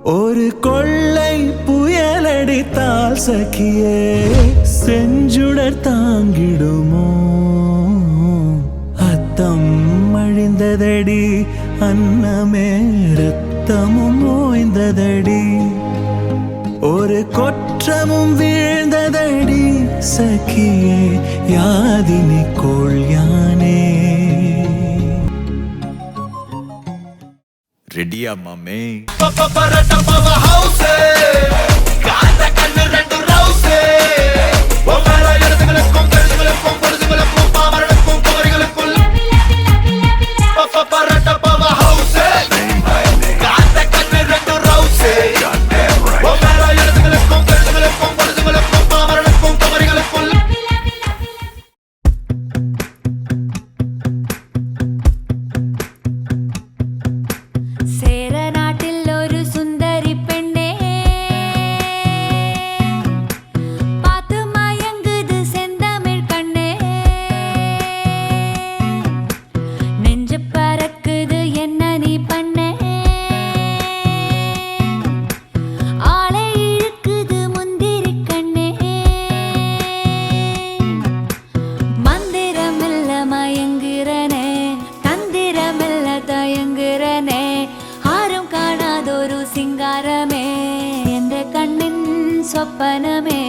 ஒரு கொள்ளை புயலடித்தால் சகியே செஞ்சுடர் தாங்கிடுமோ? அத்தம் அழிந்ததடி அன்னமே ரத்தமும் ஓய்ந்ததடி ஒரு கொற்றமும் வீழ்ந்ததடி சகியே யாதினி கோள் யானே. ரெடியா மாமே? சொப்பனமே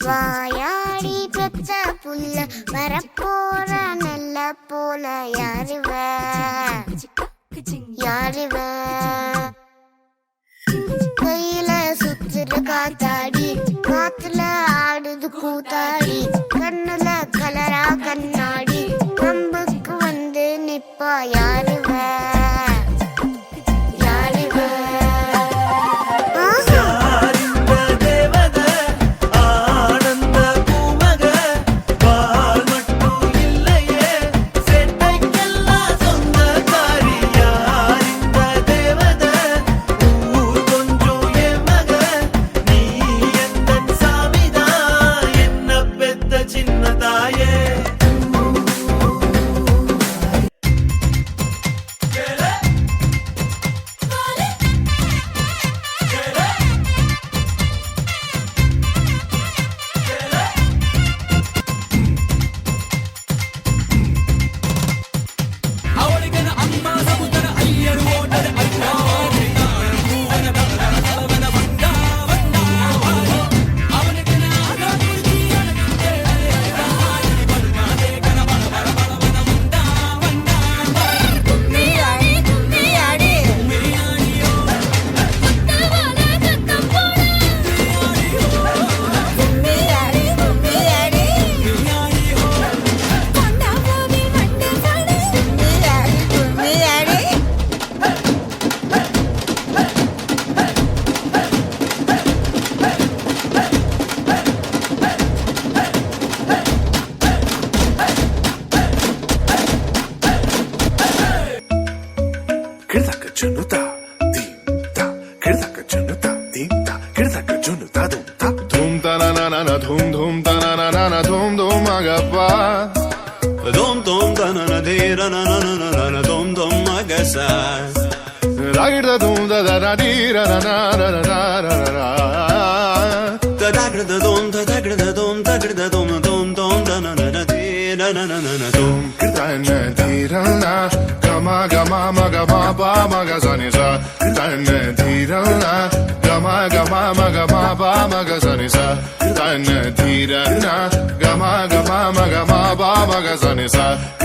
வாயாடி பெற்ற புல்ல வரப்போற நல்ல போல யாருவ யாருவ கையில சுத்த போட்ட காத்தாடி காத்துல ஆடுது கூத்தாடி கண்ணுல கலரா கண்ணாடி கம்புக்கு வந்து நிப்பா யாருவ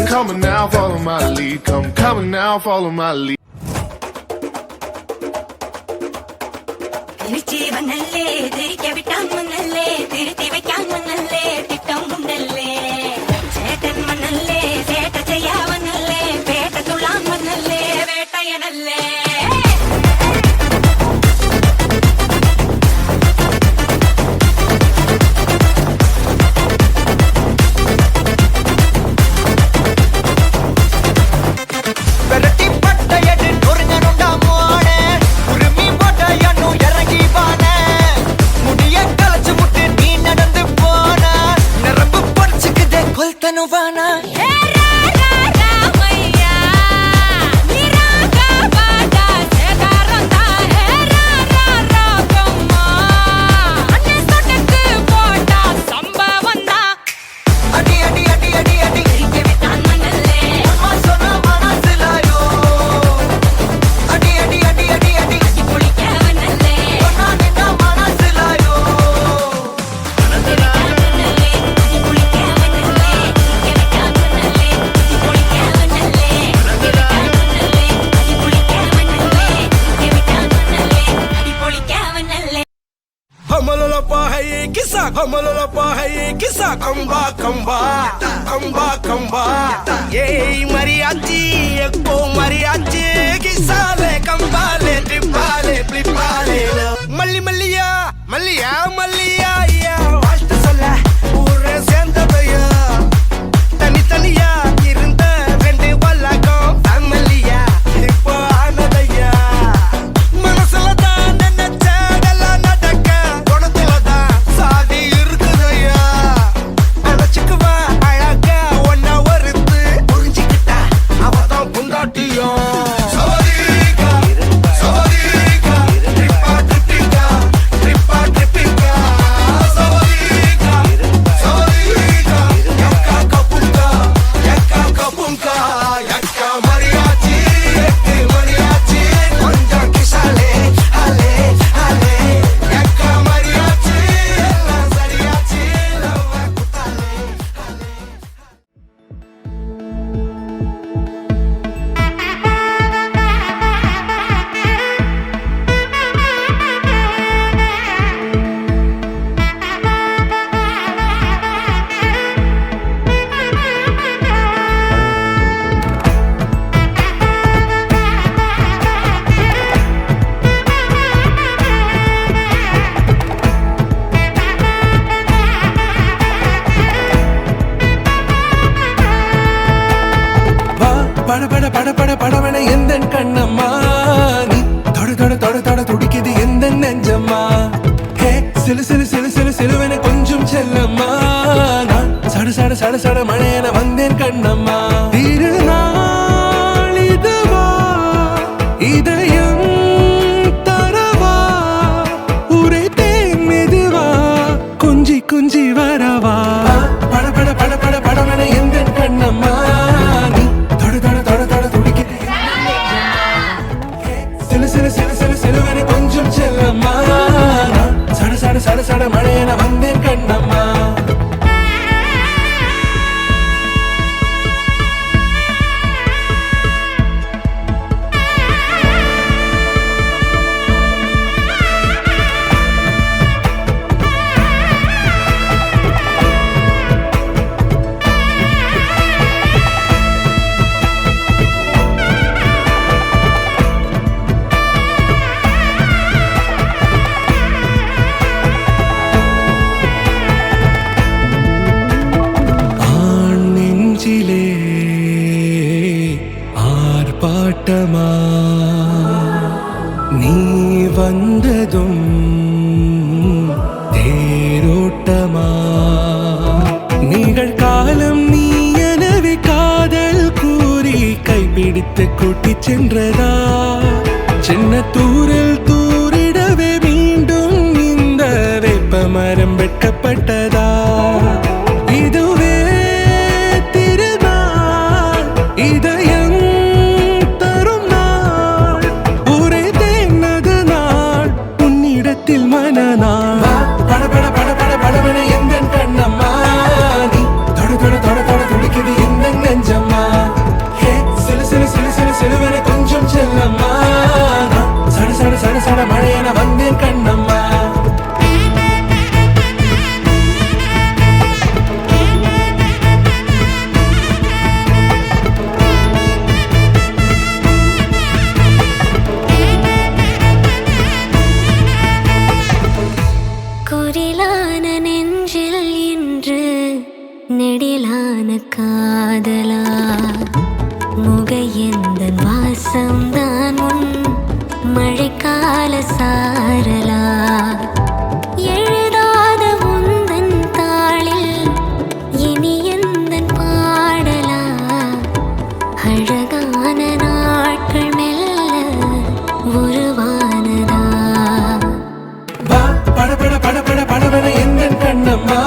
Come on now, follow my lead. Come on now, follow my lead. തിരിച്ചീവനല്ലേ തിരികെ വിട്ടാൻ മണ്ണല്ലേ തിരുത്തി വയ്ക്കാൻ മണ്ണല്ലേ തിട്ടം മുണ്ടല്ലേ ചേട്ടൻ മണ്ണല്ലേ ചേട്ട ചെയ്യാവനല്ലേ വേട്ട തുള്ളാൻ മണ്ണല്ലേ വേട്ടയനല്ലേ Yay, mariachi, eko mariachi, kisale, kambale, tripale, plipale. Malli malliya, malliya, malliya, ya. Vashta solla, ஊரே சேர்ந்ததையா. தனி தனியா இருந்த ரெண்டு வல்லகம் ஃபேமிலியா இப்போ ஆனதையா. மனசுல தான் நினைச்சதெல்லாம் நடக்க குணத்துல தான் சாதி இருக்குதையா. அழைச்சுக்குவா அழகா ஒன்ன ஒருத்து புரிஞ்சுக்கிட்டா அவ பட பட பட பட படவன எந்த கண்ணம்மா நீ தொட தொட தொட தொட துடிக்குது எந்த நெஞ்சம்மா ஹே சிலு சிலு சிலு சிலு சிலுவன கொஞ்சம் செல்லம்மா நான் சட சட சட சட மழையன வந்தேன் கண்ணம்மா திருநாள் இதுவா இதயம் தரவா உரைத்தேன் மெதுவா கொஞ்சி கொஞ்சி வரவா பட பட பட பட படவன எந்த கண்ணம்மா நீ தொட தொட தொட தொட துடிக்குது சிலு சிலு சிலு சிலு சிலுவன கொஞ்சம் செல்லம்மா சட சட சட சட மழையன வந்தேன் கண்ணம்மா ஆர்ப்பாட்டமா நீ வந்ததும் தேரோட்டமா நிகழ்காலம் நீ எனவே காதல் கூறி கைப்பிடித்து கூட்டிச் சென்றதா சின்ன தூரில் தூரிடவே மீண்டும் இந்த வேப்ப மரம் வெட்கப்பட்டதா இதுவே திருநாள் இதயம் தரும் நாள் உரைத்தேனது நாள் உன்னிடத்தில் மனநாள் பட பட பட பட படவன எந்த கண்ணம்மா நீ தொட தொட தொட தொட துடிக்குது எந்த நெஞ்சம்மா ஹே சிலு சிலு சிலு சிலு சிலுவன கொஞ்சம் செல்லம்மா சட சட சட சட மழையன வந்தேன் கண்ணம்மா குரிலான நெஞ்சில் இன்று நெடிலான காதலா முக எந்த வாசம்தான் உன் மழைக்கால சாரலா எழுதாத உந்தன் தாளில் இனி எந்தன் பாடலா அழகான நாட்கள் மெல்ல உருவானதா பட பட பட பட படவன எந்த கண்ணம்மா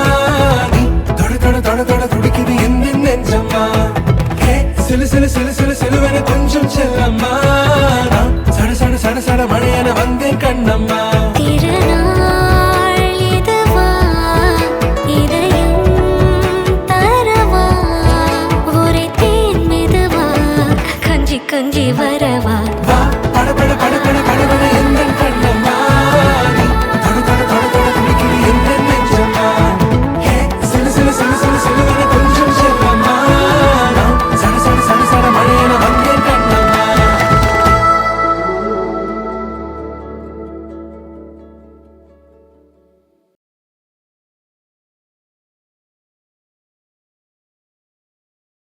நீ தொட தொட தொட தொட துடிக்குது எந்த நெஞ்சம்மா ஹே சிலு சிலு சிலு சிலு சிலுவன கொஞ்சம் செல்லம்மா சட சட சட சட மழையன வந்தேன் கண்ணம்மா திருநாள் இதுவா இதயம் தரவா உரைத்தேன் மெதுவா கொஞ்சி கொஞ்சி வரவா